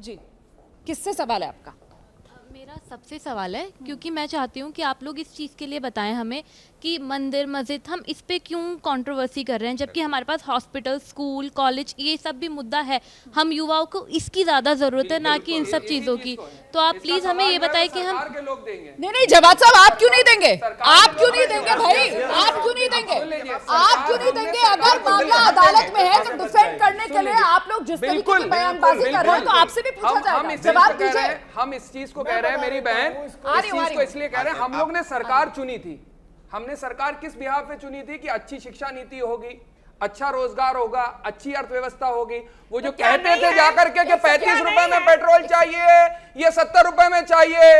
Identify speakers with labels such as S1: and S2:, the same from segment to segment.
S1: जी, किससे सवाल है आपका?
S2: मेरा सबसे सवाल है, क्योंकि मैं चाहती हूँ कि आप लोग इस चीज़ के लिए बताएं हमें कि मंदिर मस्जिद हम इस पे क्यों कंट्रोवर्सी कर रहे हैं, जबकि हमारे पास हॉस्पिटल स्कूल कॉलेज ये सब भी मुद्दा है। हम युवाओं को इसकी ज़्यादा ज़रूरत है, ना कि इन सब चीज़ों की। तो आप प्लीज़ हमें ये बताएं कि हम
S1: नहीं जवाब साहब, आप क्यों नहीं देंगे? आप क्यों नहीं देंगे भाई? आप क्यों नहीं देंगे? आप क्यों नहीं देंगे? अगर मामला अदालत में है तो डिफेंड करने के लिए आप लोग जिस तरीके की बयानबाजी कर रहे हैं तो आपसे भी पूछा जाएगा, जवाब दीजिए।
S3: हम इस चीज को कह रहे हैं मेरी बहन, इस चीज को इसलिए कह रहे हैं, हम लोग ने सरकार चुनी थी। हमने सरकार किस बिहाफ पे चुनी थी कि अच्छी शिक्षा नीति होगी, अच्छा रोजगार होगा, अच्छी अर्थव्यवस्था होगी। वो जो कहते थे जाकर के कि 35 रुपए में पेट्रोल चाहिए, ये 70 रुपए में चाहिए,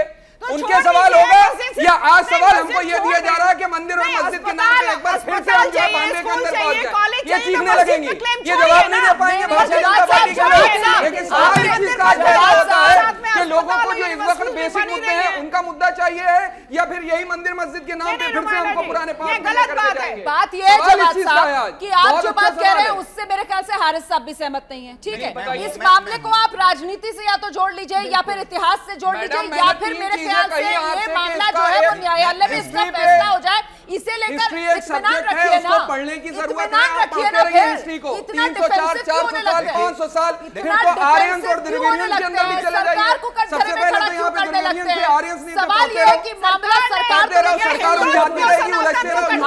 S3: उनके सवाल होगा या आज सवाल हमको ये दिया जा रहा है कि मंदिर और मस्जिद के नाम पे एक बार फिर से हम जो है पांडे के अंदर पहुंच जाए, ये चीखने लगेंगी, ये जवाब नहीं दे पाएंगे भारतीय जनता पार्टी के लोग। लेकिन सवाल इस चीज का होता है कि लोगों को जो इस वक्त बेसिक मुद्दे हैं उनका मुद्दा चाहिए है, या फिर यही मंदिर मस्जिद के नाम पे फिर से हमको पुराने पाप करके जाएंगे।
S1: बात ये है जवाब साहब कि आप जो बात कह रहे हैं उससे मेरे ख्याल से हारिस साहब भी सहमत नहीं है, ठीक है? इस मामले को आप राजनीति से या तो जोड़ लीजिए या फिर इतिहास से जोड़ लीजिए, या फिर मेरे ख्याल से ये मामला जो है वो न्यायालय में इसका फैसला हो जाए, इसे लेकर इत्मीनान रखिए ना,
S3: पढ़ने की जरूरत
S1: इत्मीनान
S3: है।
S1: रखिए ना,
S3: हिस्ट्री को 304 400 साल 500 साल फिर तो आर्यंस और द्रविडियंस के अंदर भी चले जाइए। सबसे पहले तो यहाँ पे द्रविडियंस से आर्यंस नहीं,
S1: सवाल ये है कि मामला सरकार
S3: सरकार उलझाती रहेगी, उलझते रहेगी।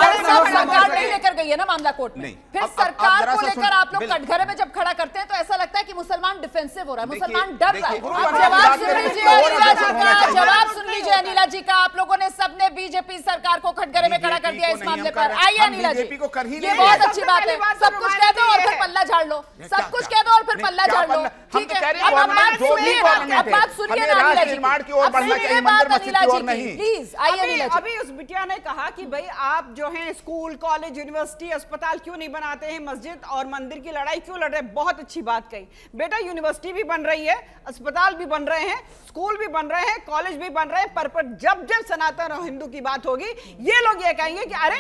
S1: सरकार नहीं लेकर गई है ना मामला कोर्ट में, फिर सरकार को लेकर आप लोग कटघरे में जब खड़ा करते हैं तो ऐसा लगता है कि मुसलमान डिफेंसिव हो रहा है, मुसलमान डर रहा है। जवाब सुन लीजिए अनिला जी का, जवाब सुन लीजिए अनिला जी का। आप लोगों ने सबने बीजेपी सरकार को कटघरे में खड़ा कर दिया इस मामले पर। आइए अनिला जी, ये बहुत अच्छी बात है। सब कुछ कह दो और फिर पल्ला झाड़ लो, सब कुछ कह दो और फिर पल्ला झाड़ लो, ठीक है? अब बात सुनिए, अब बात सुनिए ना अनिला जी, अब सुनिए बात अनिला जी की, प्लीज आइए अनिला जी।
S4: अभी उस बिटिया ने कहा कि भाई आप जो है स्कूल कॉलेज यूनिवर्सिटी अस्पताल क्यों नहीं बनाते हैं, मस्जिद और मंदिर की लड़ाई क्यों लड़ रहे हैं? बहुत अच्छी बात कही बेटा, यूनिवर्सिटी भी बन रही है, अस्पताल भी बन रहे हैं, स्कूल भी बन रहे हैं, कॉलेज भी बन रहे हैं, पर जब जब सनातन और हिंदू की बात होगी ये लोग ये कहेंगे कि अरे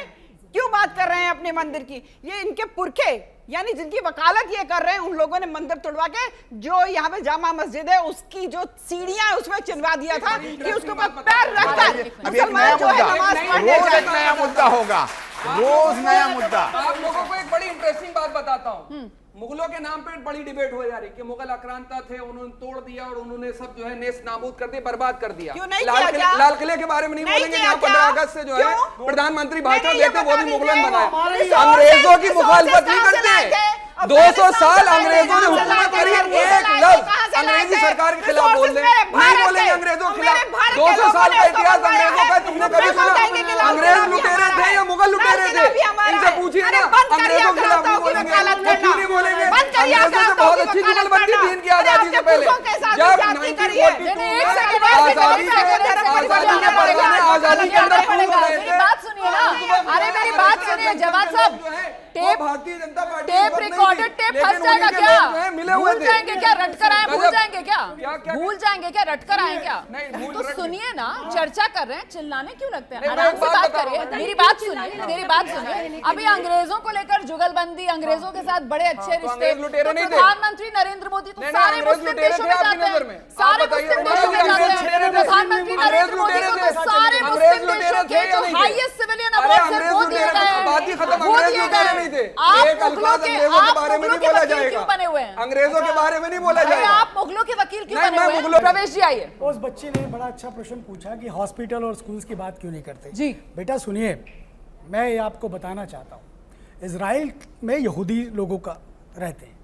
S4: क्यों बात कर रहे हैं अपने मंदिर की? ये इनके पुरखे यानी जिनकी वकालत ये कर रहे हैं उन लोगों ने मंदिर तोड़वा के जो यहाँ पे जामा मस्जिद है उसकी जो सीढ़ियां है उसमें चिनवा दिया था कि उसके ऊपर पैर रखकर मुसलमान जो है नमाज पढ़ने जाए।
S5: एक नया मुद्दा होगा, रोज नया मुद्दा।
S3: आप लोगों को एक बड़ी इंटरेस्टिंग बात बताता हूँ। मुगलों के नाम पे बड़ी डिबेट हो जा रही कि मुगल आक्रांता थे, उन्होंने तोड़ दिया और उन्होंने सब जो है नेस्त नाबूद कर दिया, बर्बाद कर दिया। लाल किले के बारे में नहीं बोलेंगे, यहाँ 15 अगस्त से जो है प्रधानमंत्री भाषण देते वो भी मुगलों ने बनाया। अंग्रेजों की मुखालफत नहीं करते। 200 साल अंग्रेजों ने हुकूमत करी, एक लफ्ज अंग्रेजी सरकार के खिलाफ बोल रहे नहीं बोलेंगे अंग्रेजों के खिलाफ। 200 साल का इतिहास अंग्रेजों का तुमने कभी सुना? अंग्रेज लुटेरे थे या मुगल लुटेरे थे? इनसे पूछिए ना, अंग्रेजों के खिलाफ नहीं बोलेंगे, क्यों नहीं बोलेंगे? अंग्रेजों से बहुत अच्छी जुगलबंदी थी इनकी आजादी से पहले। जब 1942 आजादी के अंदर
S1: बात सुनिए ना, अरे मेरी बात सुनिए जवाब साहब,
S3: Bharatiya Janata party
S1: tape recorded tape फंस जाएगा क्या? भूल जाएंगे क्या? रट कर आए भूल जाएंगे क्या? भूल जाएंगे क्या? रट कर आए क्या? तो सुनिए ना, चर्चा कर रहे हैं, चिल्लाने क्यों लगते हैं? आराम से बात करिए, मेरी बात सुनिए, मेरी बात सुनिए। अभी अंग्रेजों को लेकर जुगलबंदी, अंग्रेजों के साथ बड़े अच्छे रिश्ते, प्रधानमंत्री नरेंद्र मोदी तो सारे मुस्लिम देशों में जाते हैं, सारे मुस्लिम देशों में जाते हैं। प्रधानमंत्री नरेंद्र मोदी को तो सारे मुस्लिम देशों के जो हाईएस्ट सिविलियन अवार्ड है वो दिए गए हैं, वो दिए गए।
S3: एक अल्फाज अंग्रेजों के बारे में नहीं बोला जाएगा,
S1: बने हुए हैं
S3: अंग्रेजों के बारे में नहीं बोला जाएगा।
S1: आप मुगलों के वकील क्यों बने हुए हैं? प्रवेश जी आइए।
S6: उस बच्ची ने बड़ा अच्छा प्रश्न पूछा कि हॉस्पिटल और स्कूल्स की बात क्यों नहीं करते।
S1: जी
S6: बेटा सुनिए, मैं ये आपको बताना चाहता हूँ, इजराइल में यहूदी लोगों का रहते हैं,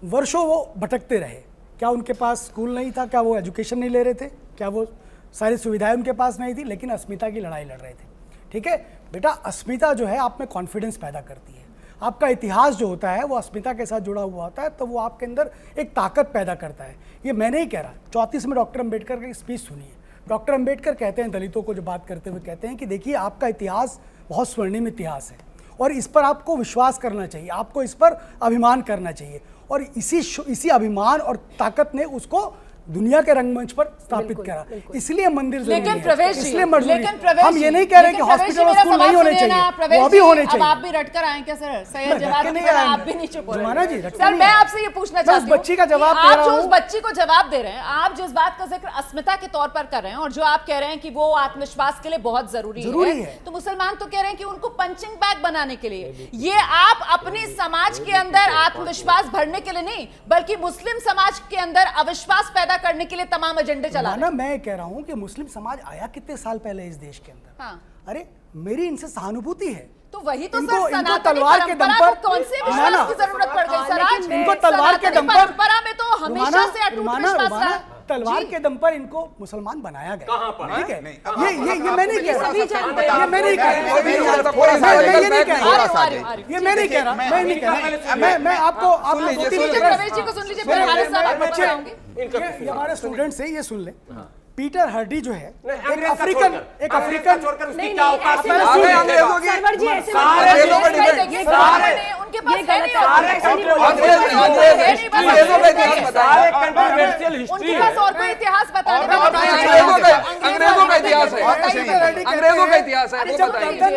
S6: वर्षों वो भटकते रहे। क्या उनके पास स्कूल नहीं था? क्या वो एजुकेशन नहीं ले रहे थे? क्या वो सारी सुविधाएं उनके पास नहीं थी? लेकिन अस्मिता की लड़ाई लड़ रहे थे। ठीक है बेटा, अस्मिता जो है आप में कॉन्फिडेंस पैदा करती है। आपका इतिहास जो होता है वो अस्मिता के साथ जुड़ा हुआ होता है, तो वो आपके अंदर एक ताकत पैदा करता है। ये मैं नहीं कह रहा, 34 में डॉक्टर अंबेडकर की स्पीच सुनिए। डॉक्टर अंबेडकर कहते हैं, दलितों को जो बात करते हुए कहते हैं कि देखिए आपका इतिहास बहुत स्वर्णिम इतिहास है और इस पर आपको विश्वास करना चाहिए, आपको इस पर अभिमान करना चाहिए। और इसी अभिमान और ताकत ने उसको दुनिया के रंगमंच पर स्थापित करा, इसलिए मंदिर जरूरी
S1: लेकिन
S6: है,
S1: प्रवेश जी,
S6: इसलिए मजबूरी है।
S1: लेकिन प्रवेश
S6: हम ये
S1: जी,
S6: नहीं कह रहे कि
S1: लेकिन
S6: हॉस्पिटल और
S1: प्रवेश जी,
S6: स्कूल
S1: मेरा
S6: नहीं होने
S1: सवाल सुनिए
S6: चाहिए,
S1: ना, प्रवेश
S6: वो भी
S1: जी,
S6: होने
S1: अब
S6: चाहिए।
S1: आप भी रट कर आए क्या सर? सही
S6: मैं
S1: जवाब
S6: रट के नहीं
S1: देकर
S6: आया।
S1: आप भी नहीं चुप हो
S6: जुमाना जी,
S1: रहे।
S6: रट के
S1: सर
S6: नहीं
S1: मैं
S6: आया।
S1: आपसे ये पूछना
S6: मैं उस
S1: चाहती हूँ
S6: बच्ची का जवाब
S1: कि
S6: दे
S1: आप
S6: रहा
S1: जो
S6: हूँ।
S1: उस बच्ची को जवाब दे रहे हैं, आप जिस बात का जिक्र अस्मिता के तौर पर कर रहे हैं और जो आप कह रहे हैं कि वो आत्मविश्वास के लिए बहुत जरूरी है, तो मुसलमान तो कह रहे हैं कि उनको पंचिंग बैग बनाने के लिए, ये आप अपने समाज के अंदर आत्मविश्वास भरने के लिए नहीं बल्कि मुस्लिम समाज के अंदर अविश्वास पैदा करने के लिए तमाम एजेंडे चला रहे हैं।
S6: मैं कह रहा हूं कि मुस्लिम समाज आया कितने साल पहले इस देश के अंदर।
S1: हाँ।
S6: अरे मेरी इनसे सहानुभूति है।
S1: तो वही तो
S6: इनको
S1: सर
S6: इनको तलवार के दम पर
S1: कौन से विश्वास की जरूरत पड़ गई सर? आज
S6: इनको तलवार के दम पर
S1: परंपरा में तो हमेशा से अटूट विश्वास रहा।
S6: तलवार के दम पर इनको मुसलमान बनाया गया। ठीक है, ये मैं नहीं कह रहा, ये मैं नहीं कह रहा, ये मैं नहीं कह रहा, मैं आपको
S1: प्रवेश जी को सुन लीजिए, फिर हमारे सवाल पर बताऊंगी।
S6: ये हमारे स्टूडेंट्स हैं, ये सुन ले। पीटर हर्डी जो है एक अफ्रीकन
S1: उनके पास और कोई इतिहास बताने
S3: अंग्रेजों का इतिहास है, अंग्रेजों का इतिहास है।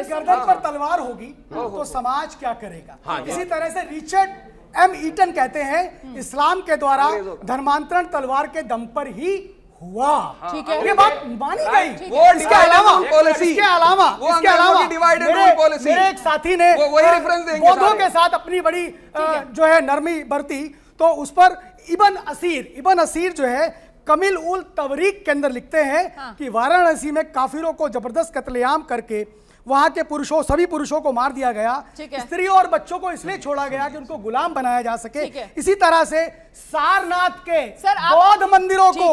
S6: गर्दन पर तलवार होगी तो समाज क्या करेगा? इसी तरह से रिचर्ड एम ईटन कहते हैं इस्लाम के द्वारा धर्मांतरण तलवार के दम पर ही हुआ।
S1: ठीक है,
S6: ये बात मानी गई।
S3: इसके अलावा
S6: मेरे एक साथी ने
S3: वही रेफरेंस देंगे
S6: बौद्धों के साथ अपनी बड़ी जो है नरमी बरती, तो उस पर इबन असीर जो है कमिल उल तवरीक के अंदर लिखते हैं कि वाराणसी में काफिरों को जबरदस्त कत्लेआम करके वहां के सभी पुरुषों को मार दिया गया, स्त्रियों और बच्चों को इसलिए छोड़ा गया कि उनको गुलाम बनाया जा सके। इसी तरह से सारनाथ के बौद्ध मंदिरों को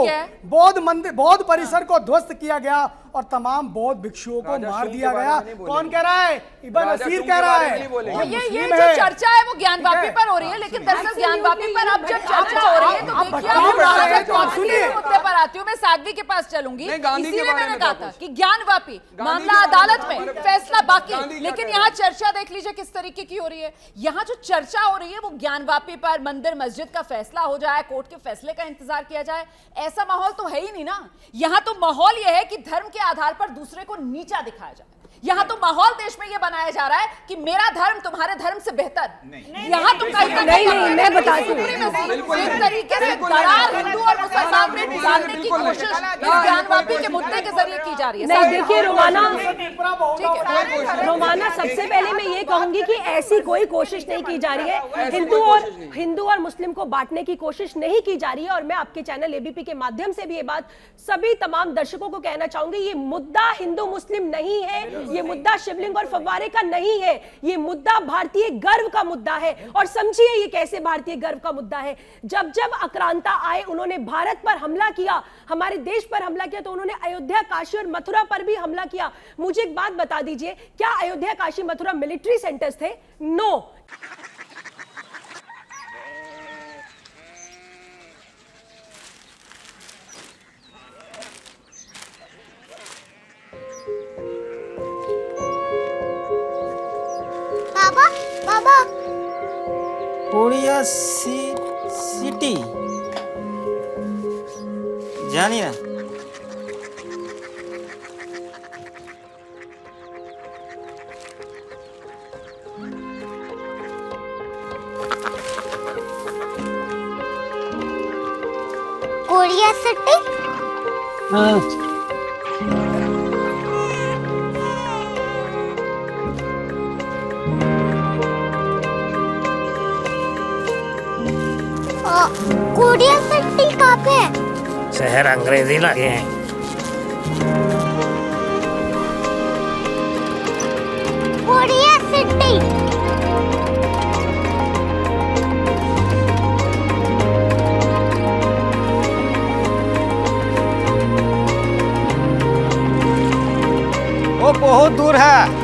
S6: बौद्ध परिसर को ध्वस्त किया गया और तमाम बौद्ध भिक्षुओं को मार दिया गया। कौन कह रहा है? इब्न असीर कह रहा है।
S1: ये जो चर्चा है वो ज्ञानवापी पर हो रही है, लेकिन दरअसल ज्ञानवापी पर अब जब चर्चा हो रही है तो देखिए मुद्दे पर आती हूँ, मैं साध्वी के पास चलूंगी। इसीलिए मैंने कहा था कि ज्ञानवापी मामला अदालत में, फैसला बाकी, लेकिन यहाँ चर्चा देख लीजिए किस तरीके की हो रही है। यहाँ जो चर्चा हो रही है वो ज्ञानवापी पर, मंदिर मस्जिद का फैसला हो जाए, कोर्ट के फैसले का इंतजार किया जाए, ऐसा माहौल तो है ही नहीं ना। यहाँ तो माहौल यह है कि धर्म के आधार पर दूसरे को नीचा दिखाया जाए। यहाँ तो माहौल देश में ये बनाया जा रहा है कि मेरा धर्म तुम्हारे धर्म से बेहतर। यहाँ तो कहीं नहीं, मैं बताती हूँ, एक तरीके से दरार हिंदू और मुसलमान में डालने की कोशिश ज्ञानवापी के मुद्दे के जरिए की जा रही है।
S7: नहीं देखिए रोमाना, सबसे पहले मैं ये कहूंगी कि ऐसी कोई कोशिश नहीं की जा रही है। हिंदू और मुस्लिम को बांटने की कोशिश नहीं की जा रही है। और मैं आपके चैनल एबीपी के माध्यम से भी ये बात सभी तमाम दर्शकों को कहना चाहूंगी, ये मुद्दा हिंदू मुस्लिम नहीं है, ये मुद्दा शिवलिंग और फव्वारे का नहीं है, ये मुद्दा भारतीय गर्व का मुद्दा है। और समझिए ये कैसे भारतीय गर्व का मुद्दा है। जब जब आक्रांता आए, उन्होंने भारत पर हमला किया, हमारे देश पर हमला किया, तो उन्होंने अयोध्या, काशी और मथुरा पर भी हमला किया। मुझे एक बात बता दीजिए, क्या अयोध्या, काशी, मथुरा मिलिट्री सेंटर्स थे? नो।
S8: बाबा
S9: कोरिया सिटी জানি না
S8: कोरिया सिटी कोरिया सिटी कहाँ पे है?
S10: शहर अंग्रेजी लगे हैं।
S8: कोरिया सिटी
S9: वो बहुत दूर है।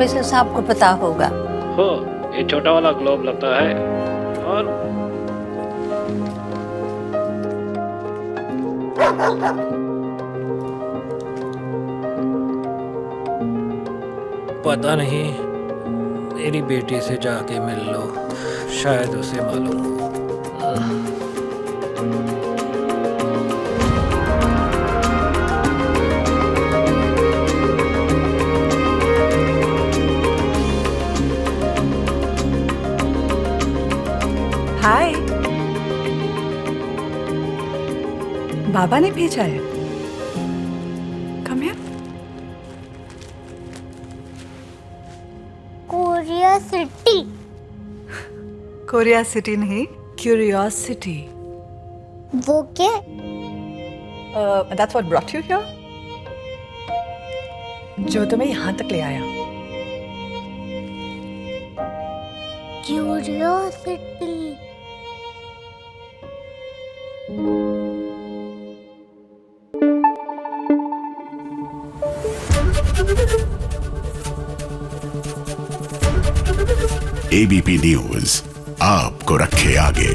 S11: प्रोफेसर साहब को पता होगा।
S10: हो, ये छोटा वाला ग्लोब लगता है। और पता नहीं, मेरी बेटी से जाके मिल लो, शायद उसे मालूम हो।
S12: हाय, बाबा ने भेजा है। Come here.
S8: Korea city.
S12: Korea city नहीं, क्यूरियोसिटी।
S8: वो क्या?
S12: That's what brought you here? जो तुम्हें यहाँ तक ले आया।
S8: क्यूरियोसिटी।
S13: ABP न्यूज़ आपको रखे आगे।